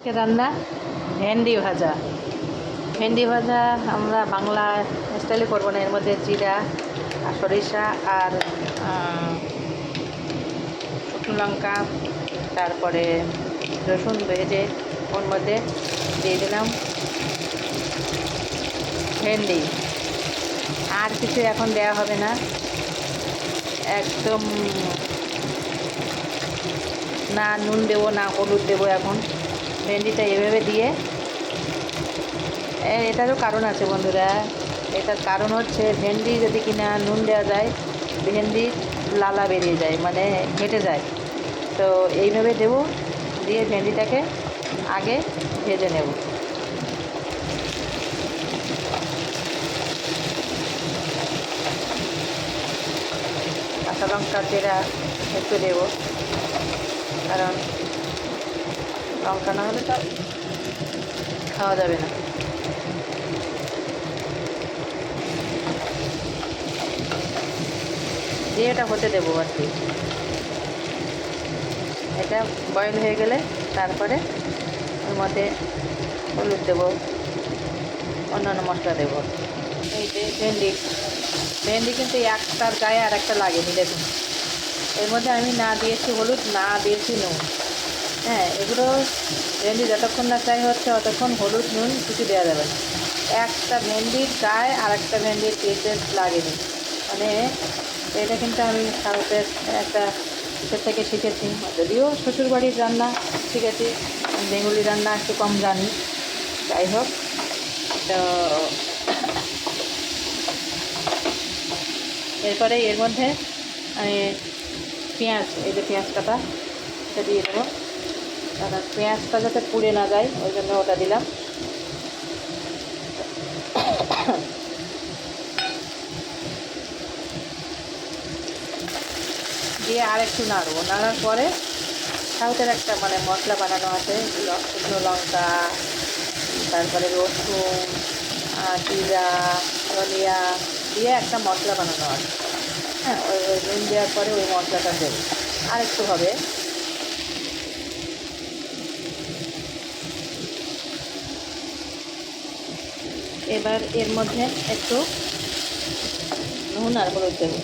রান্না ভেন্ডি ভাজা। ভেন্ডি ভাজা আমরা বাংলা স্টাইলে করবো না, এর মধ্যে জিরা আর সরিষা আর শুকনো লঙ্কা, তারপরে রসুন ভেজে ওর মধ্যে দিয়ে দিলাম ভেন্ডি। আর কিছু এখন দেওয়া হবে না, একদম না নুন দেবো না হলুদ দেবো। এখন ভেন্ডিটা এভাবে দিয়ে, এটারও কারণ আছে বন্ধুরা। এটার কারণ হচ্ছে ভেন্ডি যদি কিনা নুন দেওয়া যায়, ভেন্ডি লালা বেরিয়ে যায়, মানে ঘেটে যায়। তো এইভাবে দেবো, দিয়ে ভেন্ডিটাকে আগে ভেজে নেব। কাঁচা লঙ্কা জিরা একটু দেবো, কারণ লঙ্কা না হলে তো খাওয়া যাবে না। দিয়ে এটা হতে দেবো আর কি। এটা বয়েল হয়ে গেলে তারপরে ওর মধ্যে হলুদ দেবো, অন্যান্য মশলা দেবো। এই যে ভেন্ডি কিন্তু একটার গায়ে আর একটা লাগেনি, দেখুন। এর মধ্যে আমি না দিয়েছি হলুদ, না দিয়েছি নুন। হ্যাঁ, এগুলো ভেন্ডি যতক্ষণ না চাই হচ্ছে অতক্ষণ হলুদ নুন কিছু দেওয়া যাবে না। একটা ভেন্ডির গায়ে আর একটা ভেন্ডির টেস্ট লাগেনি, মানে এটা কিন্তু আমি সাউথের একটা ইসের থেকে শিখেছি। যদিও শ্বশুরবাড়ির রান্না শিখেছি, বেঙ্গলি রান্না একটু কম জানি। যাই হোক, তো এরপরে এর মধ্যে আমি পেঁয়াজ, এই যে পেঁয়াজ কাটা, এটা দিয়ে দেবো। কারণ পেঁয়াজটা যাতে পুড়ে না যায় ওই জন্য ওটা দিলাম। দিয়ে আর একটু নাড়বো। নাড়ার পরে সাউথের একটা মানে মশলা বানানো আছে, শুকনো লঙ্কা, তারপরে রসুন, জিরা, ধনিয়া দিয়ে একটা মশলা বানানো আছে। হ্যাঁ, ওই নুন দেওয়ার পরে ওই মশলাটা দেবো, আর একটু হবে। এবার এর মধ্যে একটু নুন আর হলুদ দেবো।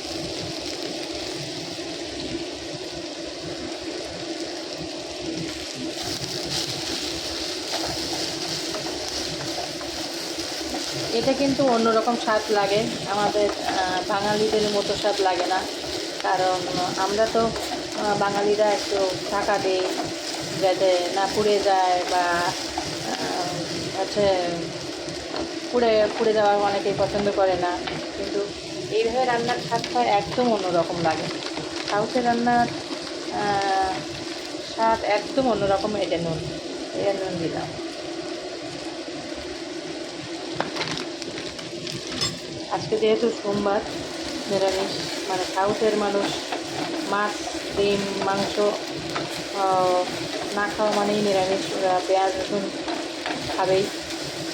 এটা কিন্তু অন্যরকম স্বাদ লাগে, আমাদের বাঙালিদের মতো স্বাদ লাগে না। কারণ আমরা তো বাঙালিরা একটু ঢাকা দিই যাতে না পুড়ে যায়, বা হচ্ছে পুড়ে পুড়ে যাওয়া অনেকেই পছন্দ করে না। কিন্তু এইভাবে রান্নার স্বাদটা একদম অন্যরকম লাগে। সাউথের রান্নার স্বাদ একদম অন্যরকম। এটা নুন দিলাম। আজকে যেহেতু সোমবার, নিরামিষ, মানে সাউথের মানুষ মাছ, ডিম, মাংস না খাওয়া মানেই নিরামিষ। ওরা পেঁয়াজ রসুন খাবেই,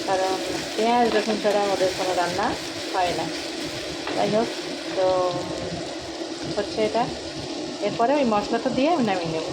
কারণ পেঁয়াজ রসুন ছাড়া ওদের কোনো রান্না হয় না। যাই হোক, তো হচ্ছে এটা। এরপরে ওই মশলাটা দিয়ে আমি নামিয়ে নেব।